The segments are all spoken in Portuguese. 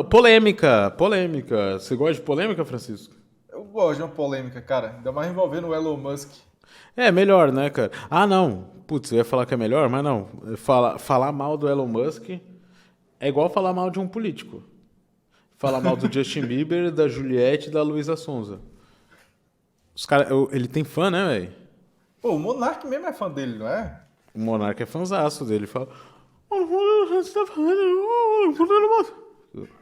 Polêmica, polêmica. Você gosta de polêmica, Francisco? Eu gosto de uma polêmica, cara. Ainda mais envolvendo o Elon Musk. É, melhor, né, cara? Ah, não. Putz, eu ia falar que é melhor, mas não. Falar mal do Elon Musk é igual falar mal de um político. Falar mal do Justin Bieber, da Juliette e da Luísa Sonza. Os cara, ele tem fã, né, velho? Pô, o Monark mesmo é fã dele, não é? O Monarca é fãzaço dele. Fala. Você tá falando?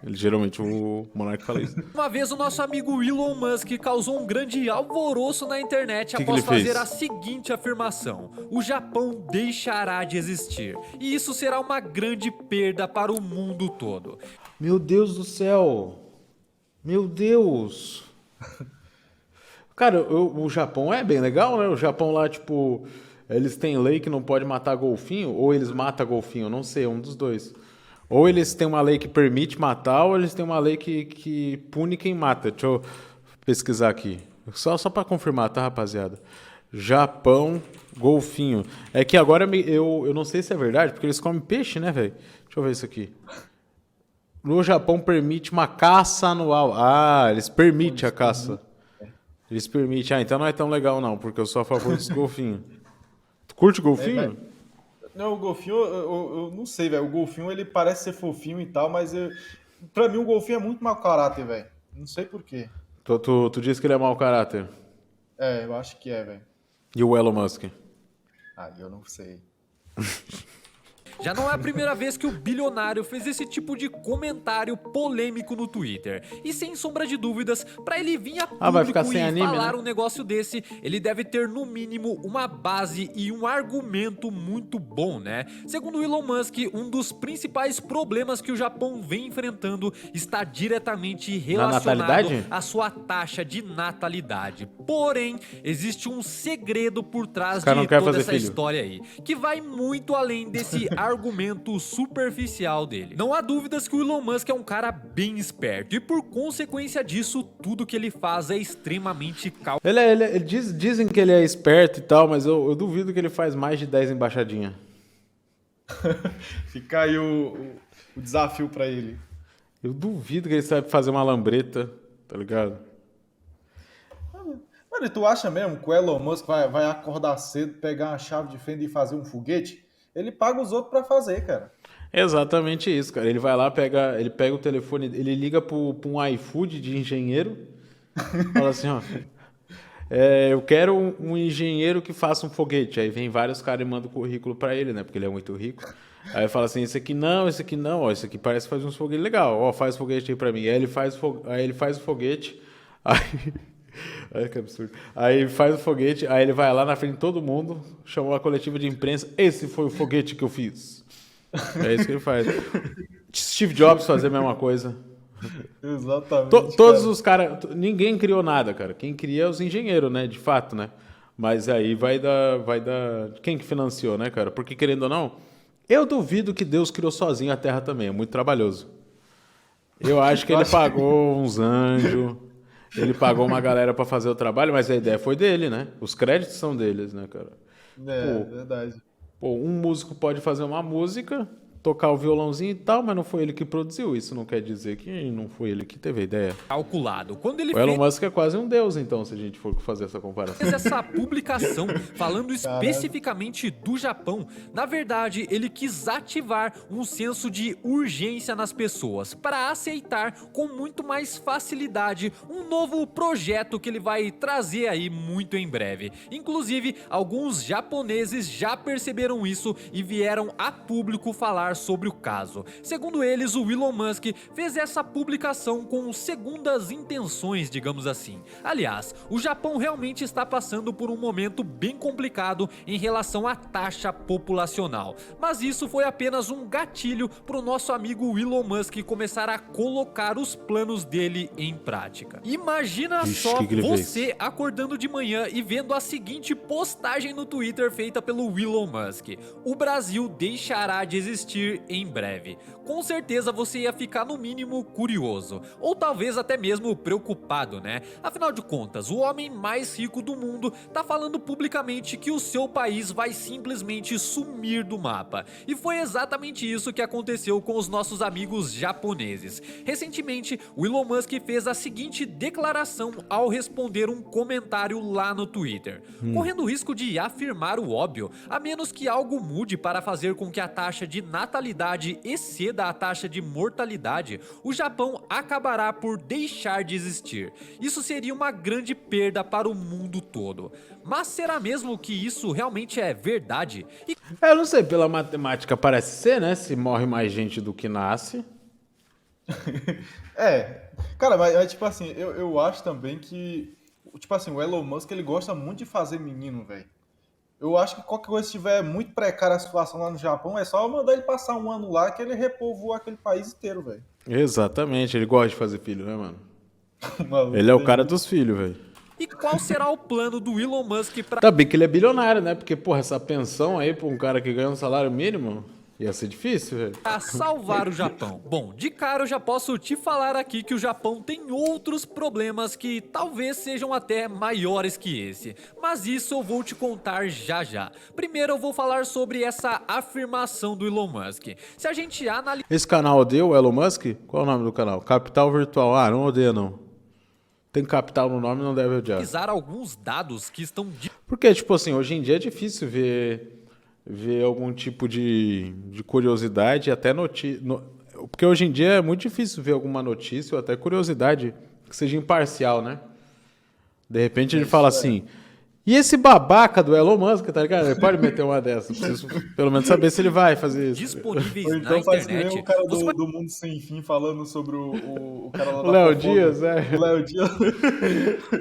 Ele geralmente, o Monarca fala isso. Uma vez o nosso amigo Elon Musk causou um grande alvoroço na internet Que após ele fez? fazer a seguinte afirmação: o Japão deixará de existir. E isso será uma grande perda para o mundo todo. Meu Deus do céu. Meu Deus. Cara, o Japão é bem legal, né? O Japão lá, tipo, eles têm lei que não pode matar golfinho, ou eles matam golfinho, não sei, um dos dois. Ou eles têm uma lei que permite matar, ou eles têm uma lei que pune quem mata. Deixa eu pesquisar aqui. Só para confirmar, tá, rapaziada? Japão, golfinho. É que agora eu não sei se é verdade, porque eles comem peixe, né, velho? Deixa eu ver isso aqui. No Japão permite uma caça anual. Ah, eles permitem a caça. Eles permitem. Ah, então não é tão legal não, porque eu sou a favor dos golfinhos. Tu curte golfinho? Não, o golfinho, eu não sei, velho. O golfinho, ele parece ser fofinho e tal, mas pra mim o golfinho é muito mau caráter, velho. Não sei por quê. Tu disse que ele é mau caráter. É, eu acho que é, velho. E o Elon Musk? Ah, eu não sei. Já não é a primeira vez que o bilionário fez esse tipo de comentário polêmico no Twitter. E sem sombra de dúvidas, pra ele vir a vai público ficar sem e anime, falar né? um negócio desse, ele deve ter no mínimo uma base e um argumento muito bom, né? Segundo Elon Musk, um dos principais problemas que o Japão vem enfrentando está diretamente relacionado natalidade? à sua taxa de natalidade. Porém, existe um segredo por trás Os caras não de querem toda fazer essa filho. história aí, que vai muito além desse argumento superficial dele. Não há dúvidas que o Elon Musk é um cara bem esperto e por consequência disso, tudo que ele faz é extremamente Dizem que ele é esperto e tal, mas eu duvido que ele faz mais de 10 embaixadinhas. Fica aí o desafio pra ele. Eu duvido que ele sabe fazer uma lambreta, tá ligado? Mano, e tu acha mesmo que o Elon Musk vai acordar cedo, pegar uma chave de fenda e fazer um foguete? Ele paga os outros pra fazer, cara. Exatamente isso, cara. Ele vai lá, ele pega o telefone, ele liga pra um iFood de engenheiro, fala assim, ó, eu quero um engenheiro que faça um foguete. Aí vem vários caras e mandam o currículo pra ele, né? Porque ele é muito rico. Aí fala assim, esse aqui não, ó, esse aqui parece fazer uns foguetes legal, ó, faz foguete aí pra mim. Aí ele faz o foguete, aí... Olha que absurdo. Aí ele faz o foguete, aí ele vai lá na frente de todo mundo, chamou a coletiva de imprensa, esse foi o foguete que eu fiz. É isso que ele faz. Steve Jobs fazia a mesma coisa. Exatamente, Todos cara. os caras. Ninguém criou nada, cara. Quem cria é os engenheiros, né? De fato, né? Mas aí vai dar. Quem que financiou, né, cara? Porque querendo ou não, eu duvido que Deus criou sozinho a Terra também. É muito trabalhoso. Eu acho que ele pagou uns anjos. Ele pagou uma galera pra fazer o trabalho, mas a ideia foi dele, né? Os créditos são deles, né, cara? É, Pô, verdade. um músico pode fazer uma música, tocar o violãozinho e tal, mas não foi ele que produziu. Isso não quer dizer que não foi ele que teve a ideia. calculado. Quando ele O Elon Musk é quase um deus, então, se a gente for fazer essa comparação. fez essa publicação falando especificamente do Japão, na verdade ele quis ativar um senso de urgência nas pessoas para aceitar com muito mais facilidade um novo projeto que ele vai trazer aí muito em breve. Inclusive, alguns japoneses já perceberam isso e vieram a público falar sobre o caso. Segundo eles, o Elon Musk fez essa publicação com segundas intenções, digamos assim. Aliás, o Japão realmente está passando por um momento bem complicado em relação à taxa populacional, mas isso foi apenas um gatilho para o nosso amigo Elon Musk começar a colocar os planos dele em prática. Imagina Ixi, só que ele você acordando de manhã e vendo a seguinte postagem no Twitter feita pelo Elon Musk: o Brasil deixará de existir existir em breve. Com certeza você ia ficar no mínimo curioso, ou talvez até mesmo preocupado, né? Afinal de contas, o homem mais rico do mundo tá falando publicamente que o seu país vai simplesmente sumir do mapa. E foi exatamente isso que aconteceu com os nossos amigos japoneses. Recentemente, o Elon Musk fez a seguinte declaração ao responder um comentário lá no Twitter. Correndo o risco de afirmar o óbvio, a menos que algo mude para fazer com que a taxa de natalidade exceda a taxa de mortalidade, o Japão acabará por deixar de existir. Isso seria uma grande perda para o mundo todo. Mas será mesmo que isso realmente é verdade? E Eu não sei, pela matemática parece ser, né? Se morre mais gente do que nasce. Cara, mas tipo assim, eu acho também que, tipo assim, o Elon Musk, ele gosta muito de fazer menino, velho. Eu acho que qualquer coisa, se estiver muito precária a situação lá no Japão, é só mandar ele passar um ano lá que ele repovoa aquele país inteiro, velho. Exatamente, ele gosta de fazer filho, né, mano? O maluco Ele é o tem- cara dos filhos, velho. E qual será o plano do Elon Musk para Tá bem que ele é bilionário, né? Porque, porra, essa pensão aí pra um cara que ganha um salário mínimo ia ser difícil, velho. salvar o Japão? Bom, de cara eu já posso te falar aqui que o Japão tem outros problemas que talvez sejam até maiores que esse. Mas isso eu vou te contar já já. Primeiro eu vou falar sobre essa afirmação do Elon Musk. Se a gente analisar Esse canal odeia o Elon Musk? Qual é o nome do canal? Capital Virtual. Ah, não odeia, não. Tem capital no nome, não deve odiar. alguns dados que estão Porque, tipo assim, hoje em dia é difícil ver algum tipo de curiosidade, até notícia. Porque hoje em dia é muito difícil ver alguma notícia ou até curiosidade que seja imparcial, né? De repente ele fala assim. E esse babaca do Elon Musk, tá ligado? Ele pode meter uma dessa. Preciso pelo menos saber se ele vai fazer isso. disponíveis Ou na então faz que nem internet. o cara Você vai do Mundo Sem Fim falando sobre o cara lá O da Léo fofoca. Dias, é. O Léo Dias.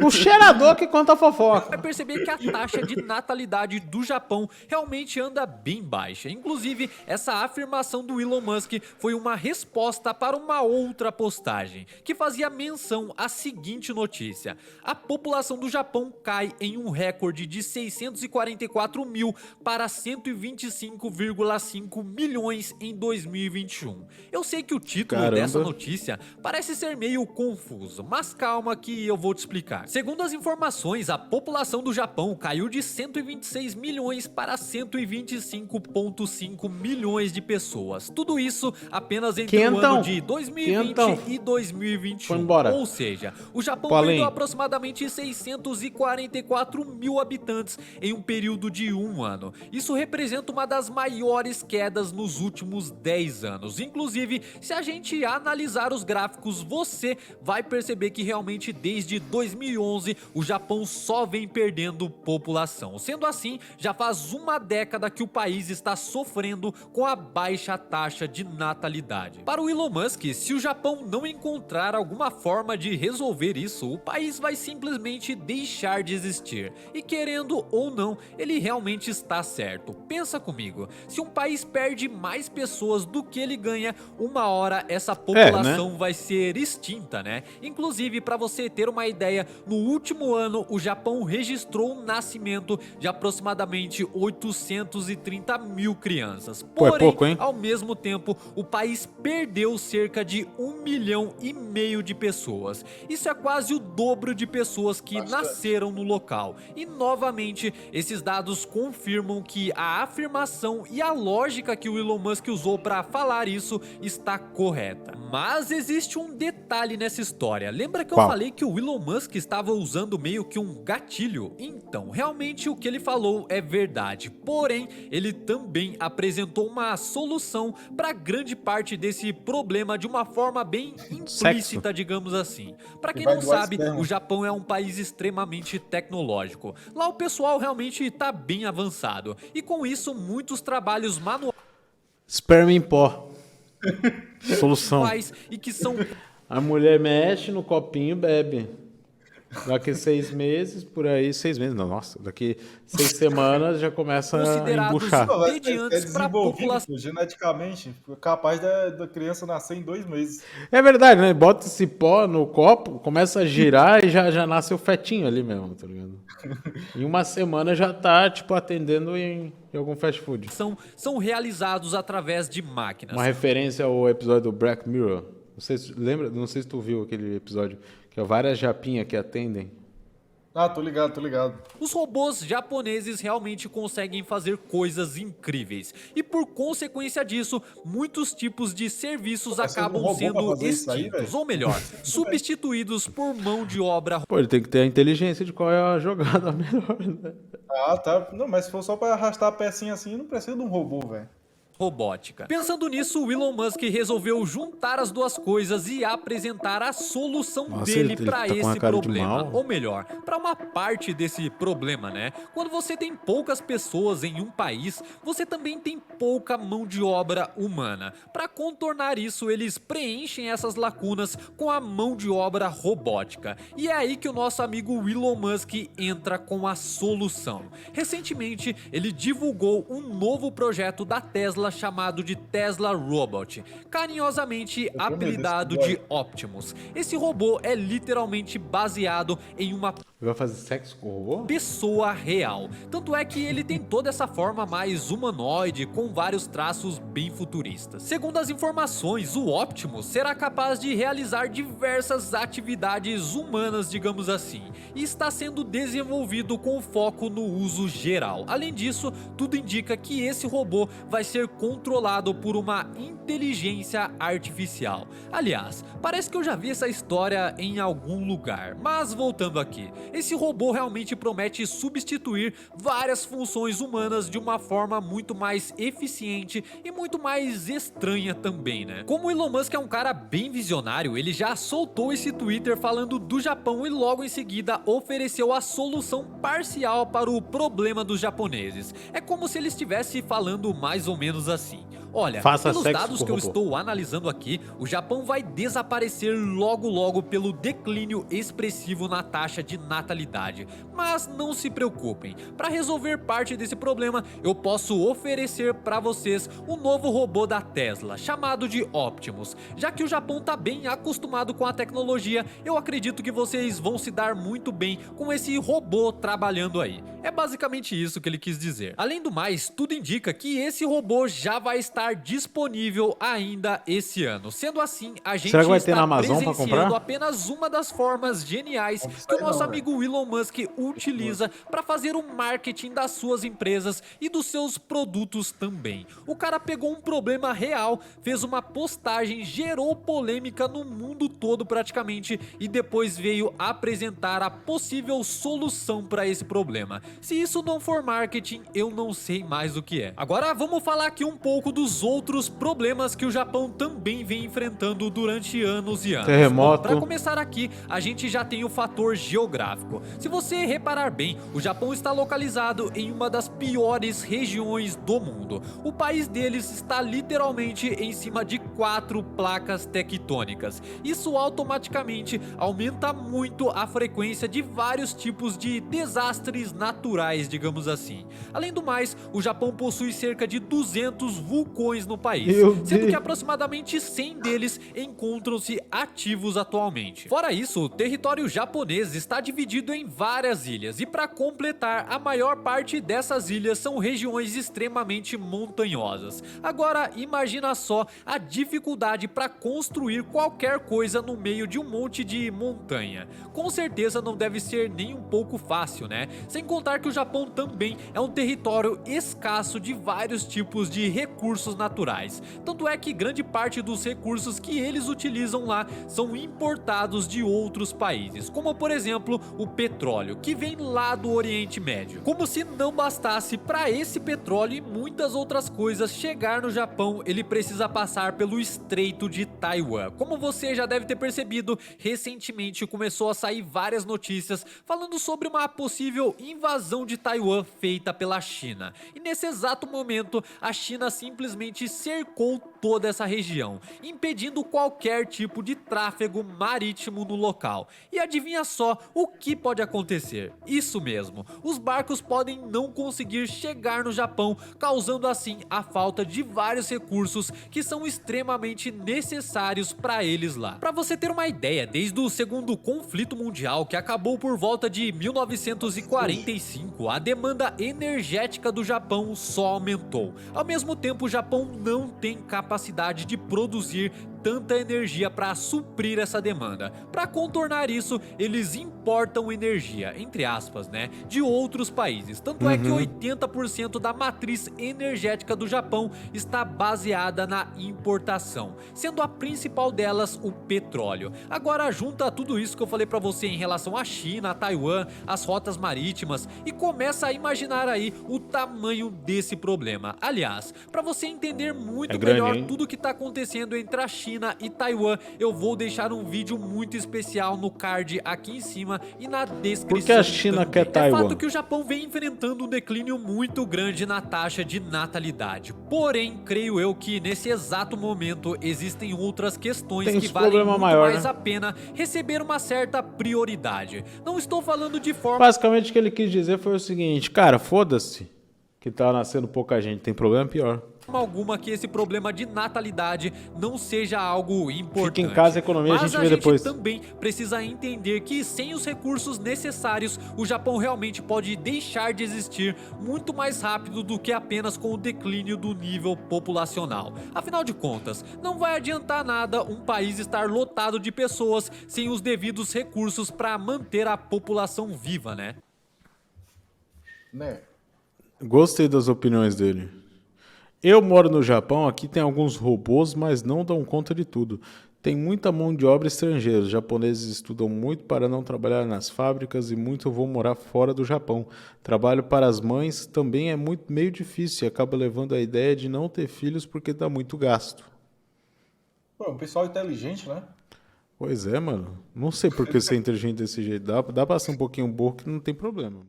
O cheirador que conta a fofoca. vai perceber que a taxa de natalidade do Japão realmente anda bem baixa. Inclusive, essa afirmação do Elon Musk foi uma resposta para uma outra postagem, que fazia menção à seguinte notícia: a população do Japão cai em um recorde de 644 mil para 125,5 milhões em 2021. Eu sei que o título Caramba. dessa notícia parece ser meio confuso, mas calma que eu vou te explicar. Segundo as informações, a população do Japão caiu de 126 milhões para 125,5 milhões de pessoas. Tudo isso apenas entre o Quentão. ano de 2020 Quentão. e 2021. Foi embora. Ou seja, o Japão Pro além. perdeu aproximadamente 644 mil habitantes em um período de um ano. Isso representa uma das maiores quedas nos últimos 10 anos. Inclusive, se a gente analisar os gráficos, você vai perceber que realmente desde 2011 o Japão só vem perdendo população. Sendo assim, já faz uma década que o país está sofrendo com a baixa taxa de natalidade. Para o Elon Musk, se o Japão não encontrar alguma forma de resolver isso, o país vai simplesmente deixar de existir. E querendo ou não, ele realmente está certo. Pensa comigo, se um país perde mais pessoas do que ele ganha, uma hora essa população vai ser extinta, né? Inclusive, para você ter uma ideia, no último ano o Japão registrou o nascimento de aproximadamente 830 mil crianças. Pô, é Porém, pouco, hein? ao mesmo tempo, o país perdeu cerca de 1,5 milhão de pessoas. Isso é quase o dobro de pessoas que nasceram no local. E novamente, esses dados confirmam que a afirmação e a lógica que o Elon Musk usou para falar isso está correta. Mas existe um detalhe nessa história. Lembra que eu Qual? falei que o Elon Musk estava usando meio que um gatilho? Então, realmente o que ele falou é verdade. Porém, ele também apresentou uma solução para grande parte desse problema de uma forma bem implícita, digamos assim. Para quem vai não doar sabe, esperma. o Japão é um país extremamente tecnológico. Lá o pessoal realmente está bem avançado. E com isso, muitos trabalhos Esperma em pó. Solução. manuais e que são A mulher mexe no copinho e bebe. Daqui 6 meses, por aí, 6 meses, não, nossa, daqui 6 semanas já começa a Considerados embuchar. Pô, é mediantes para a desenvolvido, população. pô, geneticamente, capaz da criança nascer em 2 meses. É verdade, né? Bota esse pó no copo, começa a girar e já nasce o fetinho ali mesmo, tá ligado? Em uma semana já tá, tipo, atendendo em algum fast food. São realizados através de máquinas. Uma referência ao episódio do Black Mirror. Não sei se lembra, não sei se tu viu aquele episódio, que é várias japinhas que atendem. Ah, tô ligado. Os robôs japoneses realmente conseguem fazer coisas incríveis. E por consequência disso, muitos tipos de serviços Vai ser um acabam robô pra sendo fazer isso aí, extintos, velho? ou melhor, substituídos por mão de obra Pô, ele tem que ter a inteligência de qual é a jogada melhor, né? Ah, tá. Não, mas se for só pra arrastar a pecinha assim, não precisa de um robô, velho. robótica. Pensando nisso, o Elon Musk resolveu juntar as duas coisas e apresentar a solução Nossa, dele ele para tá com uma esse cara de problema. mal. Ou melhor, para uma parte desse problema, né? Quando você tem poucas pessoas em um país, você também tem pouca mão de obra humana. Para contornar isso, eles preenchem essas lacunas com a mão de obra robótica. E é aí que o nosso amigo Elon Musk entra com a solução. Recentemente, ele divulgou um novo projeto da Tesla chamado de Tesla Robot, carinhosamente tenho medo apelidado desse de Optimus. Esse robô é literalmente baseado em uma Vai fazer sexo com o robô? pessoa real. Tanto é que ele tem toda essa forma mais humanoide, com vários traços bem futuristas. Segundo as informações, o Optimus será capaz de realizar diversas atividades humanas, digamos assim, e está sendo desenvolvido com foco no uso geral. Além disso, tudo indica que esse robô vai ser controlado por uma inteligência artificial. Aliás, parece que eu já vi essa história em algum lugar, mas voltando aqui. Esse robô realmente promete substituir várias funções humanas de uma forma muito mais eficiente e muito mais estranha também, né? Como o Elon Musk é um cara bem visionário, ele já soltou esse Twitter falando do Japão e logo em seguida ofereceu a solução parcial para o problema dos japoneses. É como se ele estivesse falando mais ou menos assim: olha, Faça pelos sexo dados com que eu robô. estou analisando aqui, o Japão vai desaparecer logo pelo declínio expressivo na taxa de natalidade. Mas não se preocupem, para resolver parte desse problema, eu posso oferecer para vocês um novo robô da Tesla, chamado de Optimus. Já que o Japão tá bem acostumado com a tecnologia, eu acredito que vocês vão se dar muito bem com esse robô trabalhando aí. É basicamente isso que ele quis dizer. Além do mais, tudo indica que esse robô já vai estar disponível ainda esse ano. Sendo assim, a gente Será que vai ter está na Amazon pra presenciando comprar? apenas uma das formas geniais que o não, nosso velho. amigo Elon Musk utiliza para fazer o marketing das suas empresas e dos seus produtos também. O cara pegou um problema real, fez uma postagem, gerou polêmica no mundo todo praticamente e depois veio apresentar a possível solução para esse problema. Se isso não for marketing, eu não sei mais o que é. Agora vamos falar aqui um pouco dos outros problemas que o Japão também vem enfrentando durante anos e anos. Terremoto. Para começar aqui, a gente já tem o fator geográfico. Se você reparar bem, o Japão está localizado em uma das piores regiões do mundo. O país deles está literalmente em cima de 4 placas tectônicas. Isso automaticamente aumenta muito a frequência de vários tipos de desastres naturais, digamos assim. Além do mais, o Japão possui cerca de 200 vulcões no país, Meu sendo Deus. que aproximadamente 100 deles encontram-se ativos atualmente. Fora isso, o território japonês está dividido em várias ilhas e, para completar, a maior parte dessas ilhas são regiões extremamente montanhosas. Agora, imagina só a dificuldade para construir qualquer coisa no meio de um monte de montanha. Com certeza não deve ser nem um pouco fácil, né? Sem contar que o Japão também é um território escasso de vários tipos de recursos naturais. Tanto é que grande parte dos recursos que eles utilizam lá são importados de outros países, como por exemplo o petróleo, que vem lá do Oriente Médio. Como se não bastasse, para esse petróleo e muitas outras coisas chegar no Japão, ele precisa passar pelo Estreito de Taiwan. Como você já deve ter percebido, recentemente começou a sair várias notícias falando sobre uma possível invasão de Taiwan feita pela China. E nesse exato momento, a China simplesmente simplesmente cercou toda essa região, impedindo qualquer tipo de tráfego marítimo no local. E adivinha só o que pode acontecer? Isso mesmo, os barcos podem não conseguir chegar no Japão, causando assim a falta de vários recursos que são extremamente necessários para eles lá. Para você ter uma ideia, desde o segundo conflito mundial, que acabou por volta de 1945, a demanda energética do Japão só aumentou. Ao mesmo tempo, o Japão não tem capacidade de produzir tanta energia para suprir essa demanda. Para contornar isso, eles importam energia, entre aspas, né, de outros países. Tanto é que 80% da matriz energética do Japão está baseada na importação, sendo a principal delas o petróleo. Agora junta tudo isso que eu falei para você em relação à China, a Taiwan, as rotas marítimas e começa a imaginar aí o tamanho desse problema. Aliás, para você entender muito melhor tudo que está acontecendo entre a China e Taiwan, eu vou deixar um vídeo muito especial no card aqui em cima e na descrição. Por que a China quer Taiwan? É fato que o Japão vem enfrentando um declínio muito grande na taxa de natalidade. Porém, creio eu que nesse exato momento existem outras questões que valem muito mais a pena receber uma certa prioridade. Não estou falando de forma... Basicamente o que ele quis dizer foi o seguinte, cara, foda-se que tá nascendo pouca gente, tem problema pior. Alguma que esse problema de natalidade não seja algo importante. Fica em casa, a economia, mas a gente vê depois. também precisa entender que sem os recursos necessários, o Japão realmente pode deixar de existir muito mais rápido do que apenas com o declínio do nível populacional. Afinal de contas, não vai adiantar nada um país estar lotado de pessoas sem os devidos recursos para manter a população viva, né? Gostei das opiniões dele. Eu moro no Japão, aqui tem alguns robôs, mas não dão conta de tudo. Tem muita mão de obra estrangeira. Os japoneses estudam muito para não trabalhar nas fábricas e muito vão morar fora do Japão. Trabalho para as mães também é meio difícil e acaba levando a ideia de não ter filhos porque dá muito gasto. Pô, um pessoal inteligente, né? Pois é, mano. Não sei por que ser inteligente desse jeito. Dá pra ser um pouquinho burro que não tem problema.